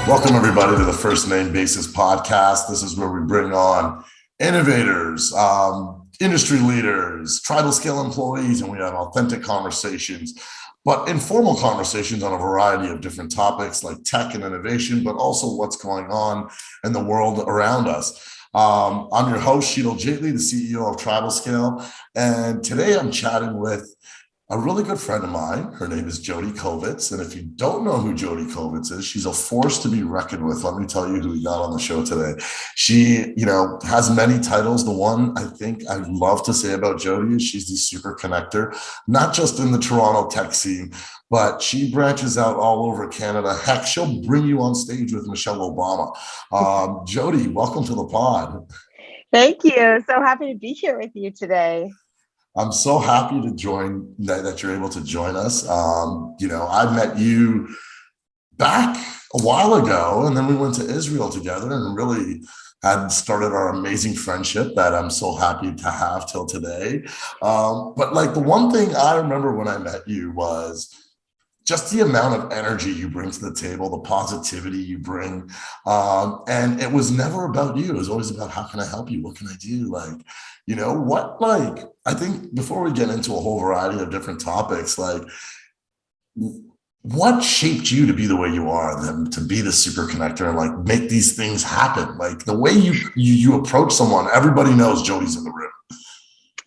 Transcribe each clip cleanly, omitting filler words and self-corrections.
Welcome, everybody, to the First Name Basis podcast. This is where we bring on innovators, industry leaders, TribalScale employees, and we have authentic conversations, but informal conversations on a variety of different topics like tech and innovation, but also what's going on in the world around us. I'm your host, Sheetal Jaitly, the CEO of TribalScale, and today I'm chatting with a really good friend of mine. Her name is Jodi Kovitz. And if you don't know who Jodi Kovitz is, she's a force to be reckoned with. Let me tell you who we got on the show today. She, has many titles. The one I think I love to say about Jodi is she's the super connector, not just in the Toronto tech scene, but she branches out all over Canada. Heck, she'll bring you on stage with Michelle Obama. Jodi, welcome to the pod. Thank you. So happy to be here with you today. I'm so happy to join that you're able to join us. I met you back a while ago, and then we went to Israel together and really had started our amazing friendship that I'm so happy to have till today. But like the one thing I remember when I met you was just the amount of energy you bring to the table, the positivity you bring. And it was never about you. It was always about how can I help you? What can I do? I think before we get into a whole variety of different topics, what shaped you to be the way you are, then to be the super connector and make these things happen? Like the way you approach someone, everybody knows Jodi's in the room.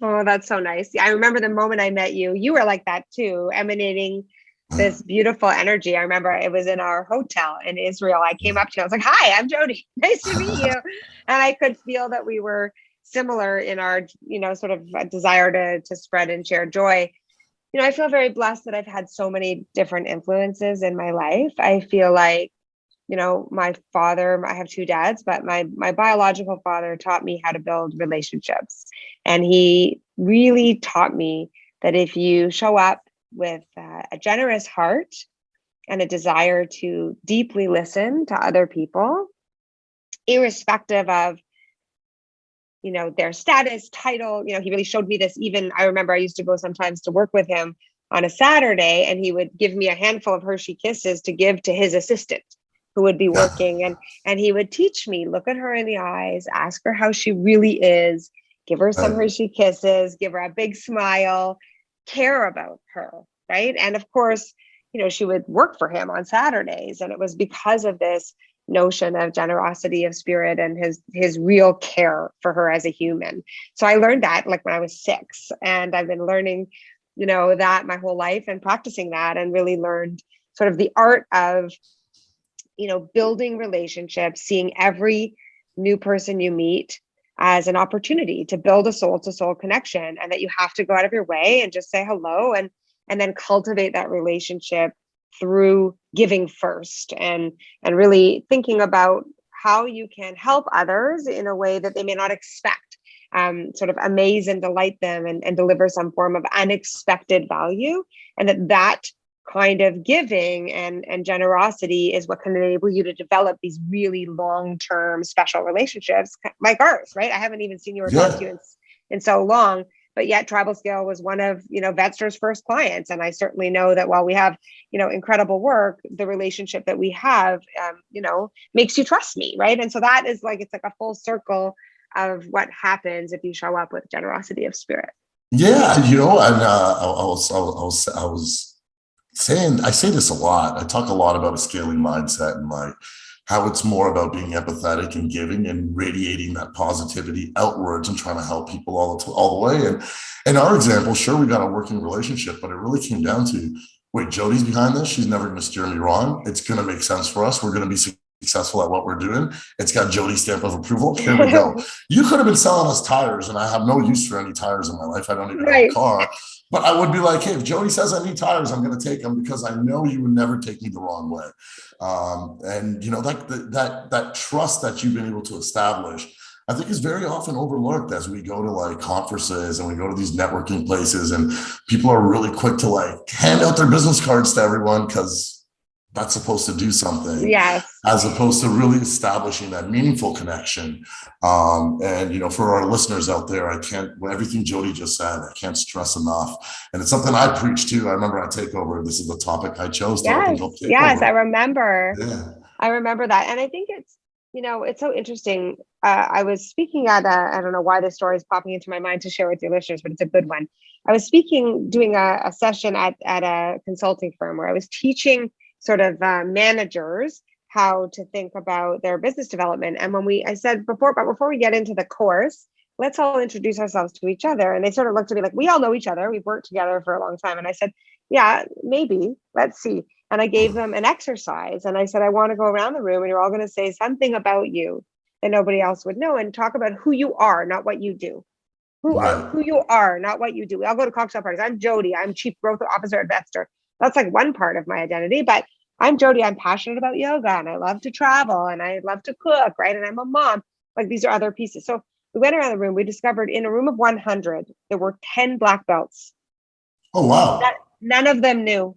Oh, that's so nice. I remember the moment I met you, you were like that too, emanating this beautiful energy. I remember it was in our hotel in Israel. I came up to you. I was like, "Hi, I'm Jodi. Nice to meet you." And I could feel that we were similar in our, sort of desire to spread and share joy. I feel very blessed that I've had so many different influences in my life. I feel like, my father, I have two dads, but my biological father taught me how to build relationships. And he really taught me that if you show up with a generous heart and a desire to deeply listen to other people, irrespective of, their status, title, he really showed me this. Even I remember I used to go sometimes to work with him on a Saturday, and he would give me a handful of Hershey Kisses to give to his assistant who would be working. And he would teach me, look at her in the eyes, ask her how she really is, give her some Hershey Kisses, give her a big smile, care about her, right? And of course, she would work for him on Saturdays, and it was because of this notion of generosity of spirit and his real care for her as a human. So I learned that when I was 6, and I've been learning, that my whole life and practicing that, and really learned sort of the art of, building relationships, seeing every new person you meet as an opportunity to build a soul-to-soul connection, and that you have to go out of your way and just say hello and then cultivate that relationship through giving first and really thinking about how you can help others in a way that they may not expect, sort of amaze and delight them and deliver some form of unexpected value. And that kind of giving and generosity is what can enable you to develop these really long-term special relationships like ours, right? I haven't even seen you or talked to you in so long, but yet TribalScale was one of, Vetster's first clients. And I certainly know that while we have, incredible work, the relationship that we have, makes you trust me, right? And so that is it's like a full circle of what happens if you show up with generosity of spirit. Yeah, and I say this a lot. I talk a lot about a scaling mindset and how it's more about being empathetic and giving and radiating that positivity outwards and trying to help people all the way. And in our example, sure, we got a working relationship, but it really came down to, wait, Jodi's behind this. She's never going to steer me wrong. It's going to make sense for us. We're going to be successful at what we're doing. It's got Jodi's stamp of approval. Here we go. You could have been selling us tires, and I have no use for any tires in my life. I don't even have a car. But I would be like, hey, if Jodi says I need tires, I'm going to take them because I know you would never take me the wrong way. And that trust that you've been able to establish, I think is very often overlooked as we go to conferences and we go to these networking places, and people are really quick to hand out their business cards to everyone because that's supposed to do something. Yes. As opposed to really establishing that meaningful connection. And, for our listeners out there, everything Jodi just said, I can't stress enough. And it's something I preach too. I remember at Takeover, this is the topic I chose to open up Takeover. Yes, I remember. Yeah. I remember that. And I think it's so interesting. I was speaking at I don't know why this story is popping into my mind to share with your listeners, but it's a good one. I was doing a session at a consulting firm where I was teaching sort of managers how to think about their business development. And I said before we get into the course, let's all introduce ourselves to each other. And they sort of looked at me like, we all know each other. We've worked together for a long time. And I said, yeah, maybe. Let's see. And I gave them an exercise. And I said, I want to go around the room and you're all going to say something about you that nobody else would know and talk about who you are, not what you do. Right. Who you are, not what you do. We all go to cocktail parties. I'm Jodi. I'm Chief Growth Officer at Vetster. That's like one part of my identity. But I'm Jodi. I'm passionate about yoga and I love to travel and I love to cook, right? And I'm a mom. Like these are other pieces. So we went around the room. We discovered in a room of 100, there were 10 black belts. Oh, wow. None of them knew.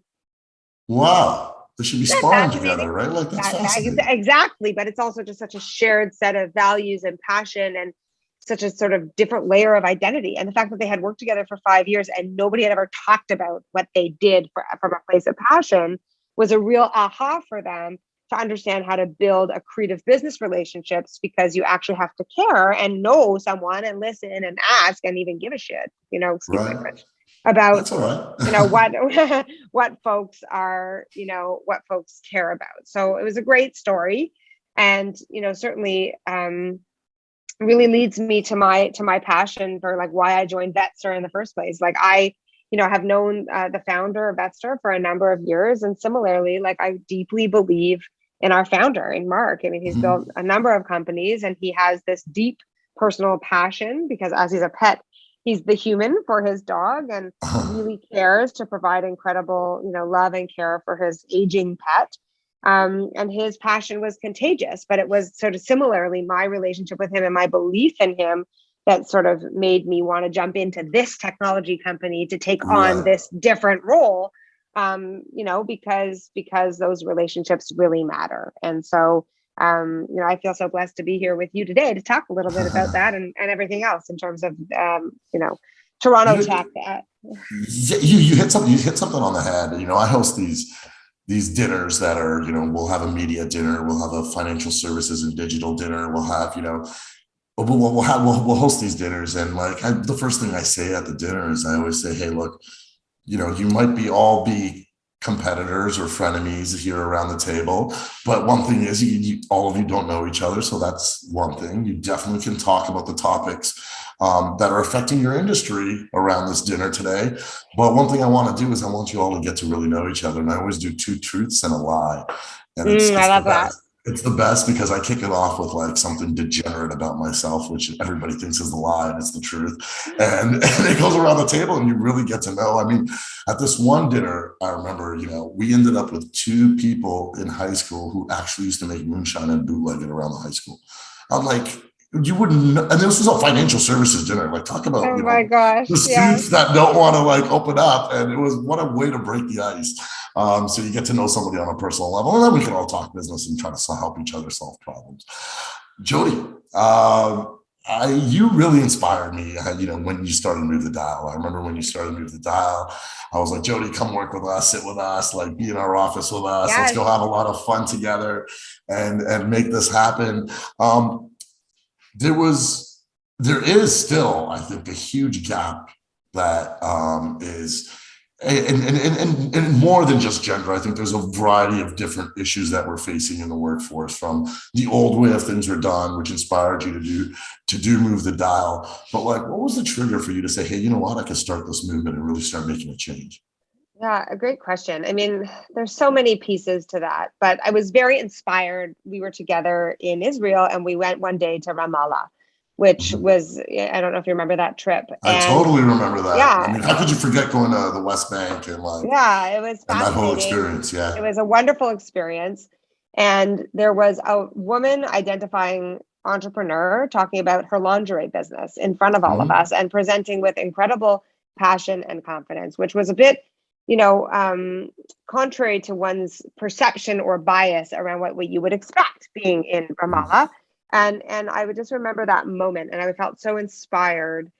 Wow. They should be Isn't that sparring fascinating? together, right? Like that's fascinating. Exactly. But it's also just such a shared set of values and passion and such a sort of different layer of identity. And the fact that they had worked together for 5 years and nobody had ever talked about what they did from a place of passion was a real aha for them to understand how to build accretive business relationships, because you actually have to care and know someone and listen and ask and even give a shit, excuse my Right. French, about That's all right. what folks are, what folks care about. So it was a great story. And, certainly really leads me to my passion for like why I joined Vetster in the first place. Like I, have known the founder of Vetster for a number of years. And similarly, like I deeply believe in our founder, in Mark. I mean, he's built a number of companies and he has this deep personal passion because as he's a pet, he's the human for his dog and really cares to provide incredible, love and care for his aging pet. And his passion was contagious, but it was sort of similarly my relationship with him and my belief in him that sort of made me want to jump into this technology company to take on Right. this different role, because those relationships really matter. And so, I feel so blessed to be here with you today to talk a little bit about that and everything else in terms of, Toronto You, tech. you hit something. You hit something on the head. I host these dinners that are, we'll have a media dinner, we'll have a financial services and digital dinner, we'll have, we'll host these dinners, and like the first thing I say at the dinner is I always say, hey, look, you might be competitors or frenemies here around the table, but one thing is all of you don't know each other, so that's one thing. You definitely can talk about the topics that are affecting your industry around this dinner today. But one thing I want to do is I want you all to get to really know each other, and I always do 2 truths and a lie, and it's I the love that. best. It's the best because I kick it off with like something degenerate about myself, which everybody thinks is the lie, and it's the truth. And it goes around the table, and you really get to know. I mean, at this one dinner, I remember, we ended up with 2 people in high school who actually used to make moonshine and bootleg it around the high school. I'm like, you wouldn't know, and this was a financial services dinner. Like, talk about, Oh my gosh. the Yeah. suits that don't want to like open up. And it was, what a way to break the ice. So you get to know somebody on a personal level, and then we can all talk business and try to help each other solve problems. Jodi, you really inspired me, when you started to move the dial. I remember when you started to move the dial, I was like, Jodi, come work with us, sit with us, like be in our office with us. Yes. Let's go have a lot of fun together and make this happen. There is still, I think, a huge gap that is, and more than just gender. I think there's a variety of different issues that we're facing in the workforce, from the old way of things are done, which inspired you to do move the dial. But like, what was the trigger for you to say, hey, you know what, I could start this movement and really start making a change? Yeah, a great question. I mean, there's so many pieces to that, but I was very inspired. We were together in Israel and we went one day to Ramallah, which was, I don't know if you remember that trip. I And totally remember that. I yeah, mean, how could you forget going to the West Bank and like, yeah, it was and that whole fascinating. experience? It Yeah. was a wonderful experience. And there was a woman identifying entrepreneur talking about her lingerie business in front of all of us and presenting with incredible passion and confidence, which was a bit, contrary to one's perception or bias around what you would expect being in Ramallah. And I would just remember that moment, and I felt so inspired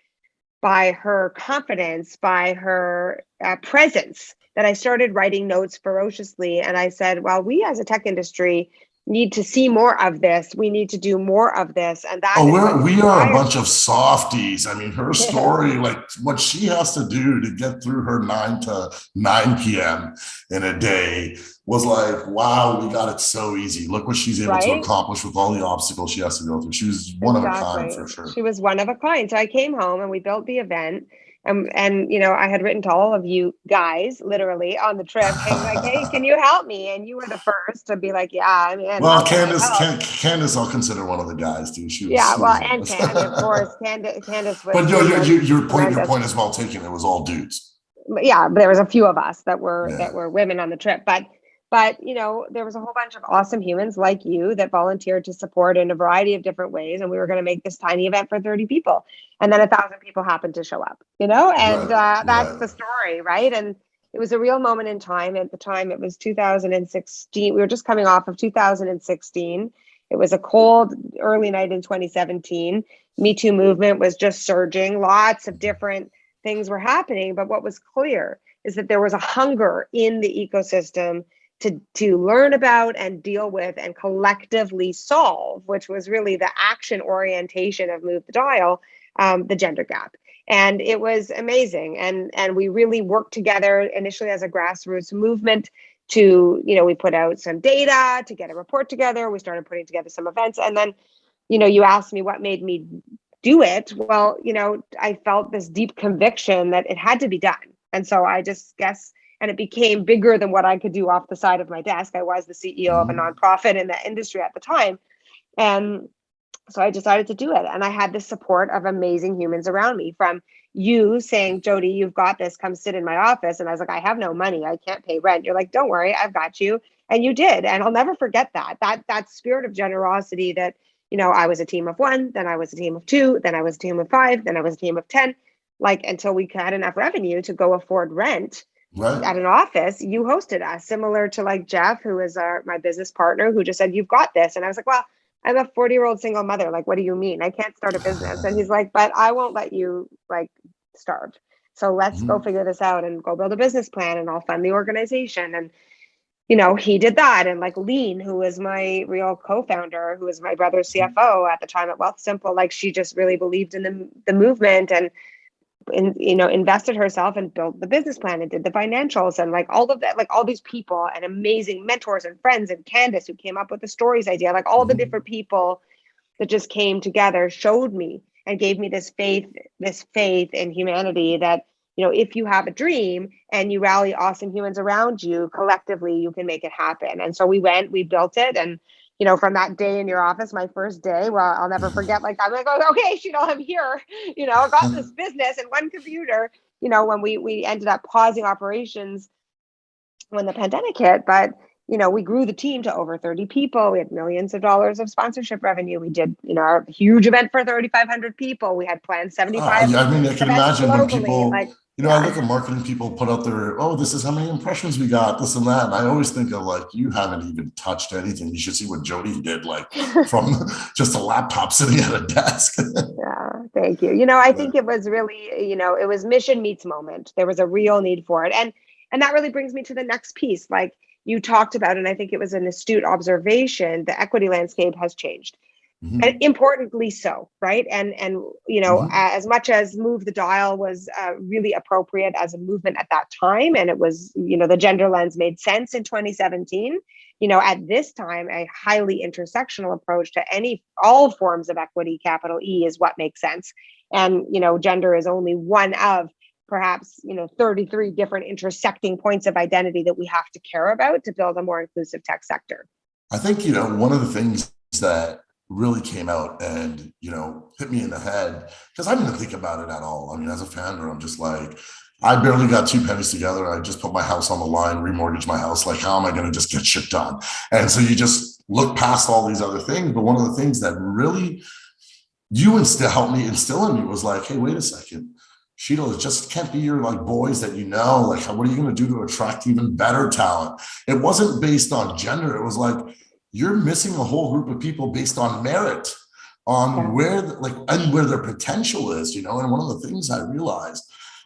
by her confidence, by her presence, that I started writing notes ferociously. And I said, well, we as a tech industry need to see more of this. We need to do more of this. And that Oh, is what we are a inspired bunch of softies. I mean, her me. story, like what she has to do to get through her 9 to 9 p.m. in a day was like, wow, we got it so easy. Look what she's able to Right? accomplish with all the obstacles she has to go through. She was one of a kind Exactly. for sure. She was one of a kind. So I came home and we built the event. And I had written to all of you guys literally on the trip, being like, hey, can you help me? And you were the first to be like, yeah, I mean, Well, how can I help? Candace, I'll consider one of the guys too. Yeah, She well, was in and this. Candy, of course. Candace But was just your tremendous. point is well taken. It was all dudes. Yeah, there was a few of us that Yeah. were women on the trip, but there was a whole bunch of awesome humans like you that volunteered to support in a variety of different ways, and we were going to make this tiny event for 30 people, and then 1,000 people happened to show up, and Right. that's Right. the story, right? And it was a real moment in time. At the time, it was 2016. We were just coming off of 2016. It was a cold early night in 2017. Me Too movement was just surging. Lots of different things were happening, but what was clear is that there was a hunger in the ecosystem to learn about and deal with and collectively solve, which was really the action orientation of Move the Dial, the gender gap. And it was amazing. And we really worked together initially as a grassroots movement to, we put out some data to get a report together. We started putting together some events. And then, you asked me what made me do it. Well, I felt this deep conviction that it had to be done. And so I just guess, and it became bigger than what I could do off the side of my desk. I was the CEO of a Mhm. nonprofit in the industry at the time. And so I decided to do it. And I had the support of amazing humans around me, from you saying, Jodi, you've got this, come sit in my office. And I was like, I have no money. I can't pay rent. You're like, don't worry, I've got you. And you did. And I'll never forget that spirit of generosity that, I was a team of one, then I was a team of two, then I was a team of five, then I was a team of 10, like until we had enough revenue to go afford rent Right. at an office. You hosted us, similar to like Jeff, who is my business partner, who just said, you've got this. And I was like, well, I'm a 40-year-old single mother. Like, what do you mean? I can't start a business. And he's like, but I won't let you like starve. So let's go Mhm. figure this out and go build a business plan, and I'll fund the organization. And, he did that. And like Lean, who was my real co-founder, who was my brother's CFO at the time at Wealth Simple, like she just really believed in the movement, and invested herself and built the business plan and did the financials and like all of that, like all these people and amazing mentors and friends, and Candace, who came up with the stories idea, like all the Mhm. different people that just came together, showed me and gave me this faith in humanity that, if you have a dream and you rally awesome humans around you, collectively, you can make it happen. And so we built it. And, from that day in your office, my first day, well, I'll never forget, like, I'm like, oh, okay, Sheetal, I'm here, I got this business and one computer, when we ended up pausing operations when the pandemic hit. But we grew the team to over 30 people. We had millions of dollars of sponsorship revenue. We did, our huge event for 3,500 people. We had planned 75 Yeah, I mean, I can events imagine when globally. people, Like, I yeah. look at marketing people put out their, oh, this is how many impressions we got, this and that. And I always think of like, you haven't even touched anything. You should see what Jodi did, like from just a laptop sitting at a desk. Yeah, thank you. I But think it was really, it was mission meets moment. There was a real need for it. And that really brings me to the next piece. Like you talked about, and I think it was an astute observation, the equity landscape has changed. And mhm, importantly so, right? And mhm, as much as Move the Dial was really appropriate as a movement at that time, and it was, the gender lens made sense in 2017, at this time, a highly intersectional approach to all forms of equity, capital E, is what makes sense. And gender is only one of perhaps 33 different intersecting points of identity that we have to care about to build a more inclusive tech sector. I think, one of the things that really came out and, hit me in the head, because I didn't think about it at all. I mean, as a founder, I'm just like, I barely got two pennies together. I just put my house on the line, remortgage my house. Like, how am I going to just get shit done? And so you just look past all these other things. But one of the things that really helped me instill in me was like, hey, wait a second. Sheetal, it just can't be your like boys that like, what are you going to do to attract even better talent? It wasn't based on gender. It was like, you're missing a whole group of people based on merit, on Yeah. where and where their potential is, and one of the things I realized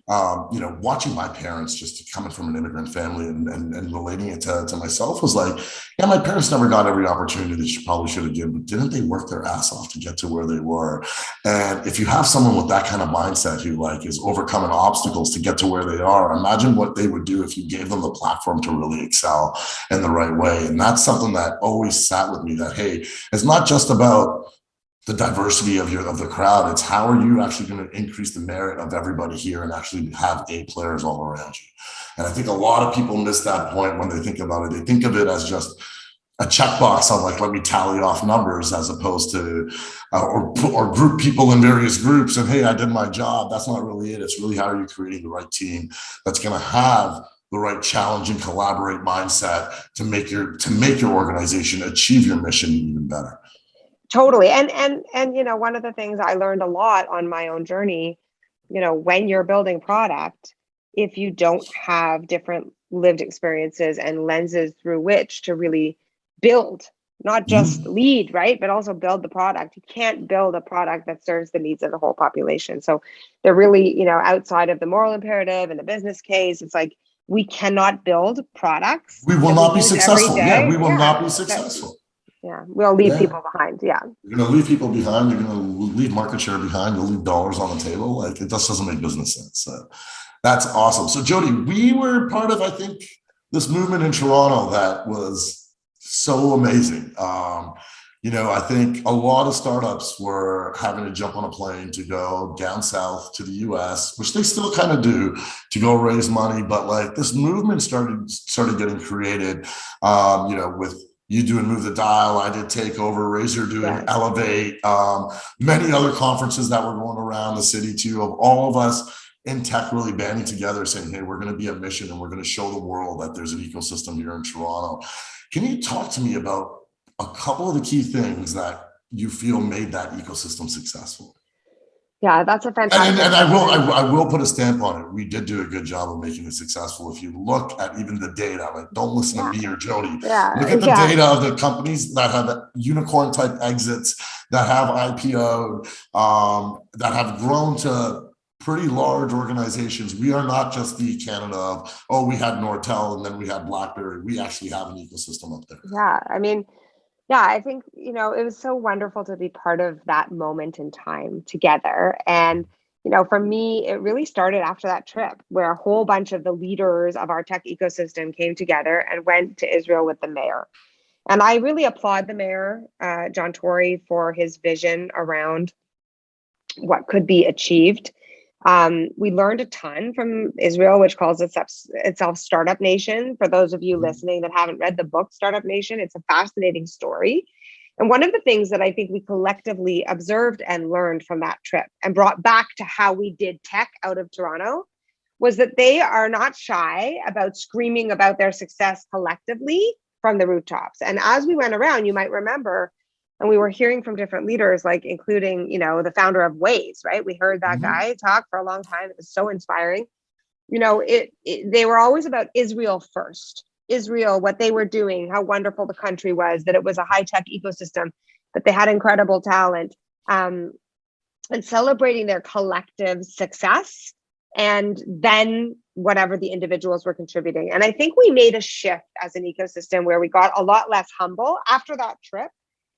watching my parents just coming from an immigrant family and relating it to myself was like, yeah, my parents never got every opportunity that you probably should have given, but didn't they work their ass off to get to where they were? And if you have someone with that kind of mindset who like is overcoming obstacles to get to where they are, imagine what they would do if you gave them the platform to really excel in the right way. And that's something that always sat with me, that, hey, it's not just about the diversity of the crowd. It's how are you actually going to increase the merit of everybody here and actually have A players all around you. And I think a lot of people miss that point when they think about it. They think of it as just a checkbox on like, let me tally off numbers, as opposed to, or group people in various groups and, hey, I did my job. That's not really it. It's really how are you creating the right team that's going to have the right challenge and collaborate mindset to make your organization achieve your mission even better. Totally. And one of the things I learned a lot on my own journey, when you're building product, if you don't have different lived experiences and lenses through which to really build, not just lead, right, but also build the product. You can't build a product that serves the needs of the whole population. So they're really, outside of the moral imperative and the business case, it's like, we cannot build products. We will not be successful. Yeah, we will not be successful. We'll leave people behind. Yeah. You're going to leave people behind. You're going to leave market share behind. You'll leave dollars on the table. Like, it just doesn't make business sense. So that's awesome. So Jodi, we were part of, I think, this movement in Toronto that was so amazing. I think a lot of startups were having to jump on a plane to go down south to the US, which they still kind of do, to go raise money. But like, this movement started getting created, with you doing Move the Dial, I did Takeover, Razor doing Elevate, many other conferences that were going around the city too, of all of us in tech really banding together saying, hey, we're going to be a mission and we're going to show the world that there's an ecosystem here in Toronto. Can you talk to me about a couple of the key things that you feel made that ecosystem successful? Yeah, that's a fantastic. And I will put a stamp on it. We did do a good job of making it successful. If you look at even the data, like, don't listen to me or Jodi. Look at the data of the companies that have unicorn type exits, that have IPO'd, that have grown to pretty large organizations. We are not just the Canada of, we had Nortel and then we had BlackBerry. We actually have an ecosystem up there. Yeah, I mean, I think, it was so wonderful to be part of that moment in time together. And, for me, it really started after that trip where a whole bunch of the leaders of our tech ecosystem came together and went to Israel with the mayor. And I really applaud the mayor, John Tory, for his vision around what could be achieved. We learned a ton from Israel, which calls itself Startup Nation. For those of you listening that haven't read the book Startup Nation, it's a fascinating story. And one of the things that I think we collectively observed and learned from that trip and brought back to how we did tech out of Toronto was that they are not shy about screaming about their success collectively from the rooftops. And as we went around, you might remember, and we were hearing from different leaders, like including, the founder of Waze, right? We heard that guy talk for a long time. It was so inspiring. They were always about Israel first. Israel, what they were doing, how wonderful the country was, that it was a high-tech ecosystem, that they had incredible talent, and celebrating their collective success, and then whatever the individuals were contributing. And I think we made a shift as an ecosystem where we got a lot less humble after that trip.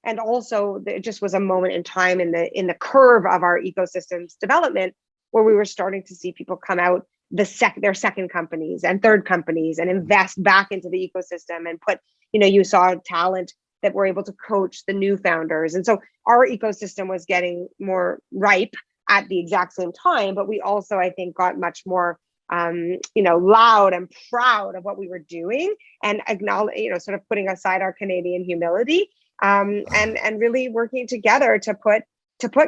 And also, it just was a moment in time in the curve of our ecosystem's development where we were starting to see people come out their second companies and third companies and invest back into the ecosystem and put, you saw talent that were able to coach the new founders. And so our ecosystem was getting more ripe at the exact same time, but we also, I think, got much more loud and proud of what we were doing and acknowledge, sort of putting aside our Canadian humility, and really working together to put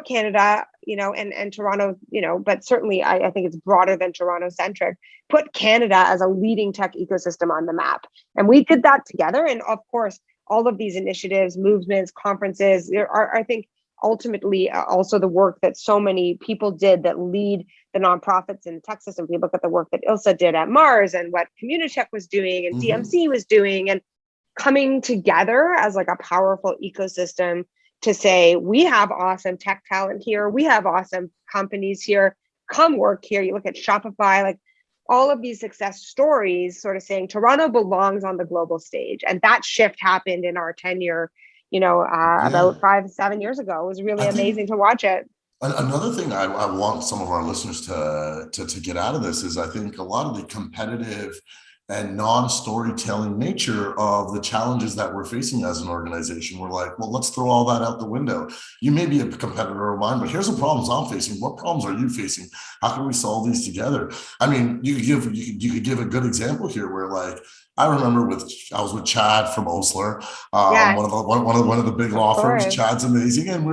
Canada, and Toronto, but certainly I think it's broader than Toronto centric, put Canada as a leading tech ecosystem on the map. And we did that together. And of course, all of these initiatives, movements, conferences are, I think, ultimately also the work that so many people did that lead the nonprofits in the tech system. We look at the work that ILSA did at Mars and what Communitech was doing and DMC was doing, and coming together as like a powerful ecosystem to say, we have awesome tech talent here. We have awesome companies here. come work here. You look at Shopify, like all of these success stories sort of saying Toronto belongs on the global stage. And that shift happened in our tenure, about 5-7 years ago. It was really I think amazing to watch it. another thing I want some of our listeners to get out of this is I think a lot of the competitive and non-storytelling nature of the challenges that we're facing as an organization. We're like, well, let's throw all that out the window. You may be a competitor of mine, but here's the problems I'm facing. What problems are you facing? How can we solve these together? I mean, you could give a good example here where, like, I remember I was with Chad from Osler, Yes, one of the big of law firms. course. Chad's amazing, and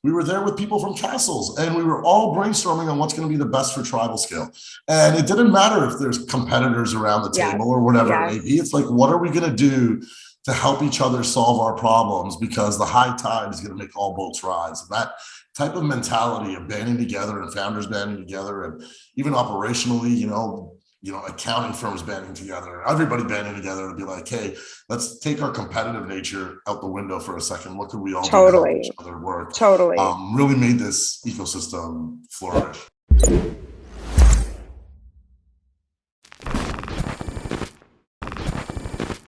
we were there with people from Castles, and we were all brainstorming on what's going to be the best for TribalScale. And it didn't matter if there's competitors around the Yes, table or whatever it may yes, be. It's like, what are we going to do to help each other solve our problems? Because the high tide is going to make all boats rise. And that type of mentality of banding together and founders banding together, and even operationally, accounting firms banding together, everybody banding together to be like, hey, let's take our competitive nature out the window for a second. What could we all do to help each totally, other work? totally. Really made this ecosystem flourish.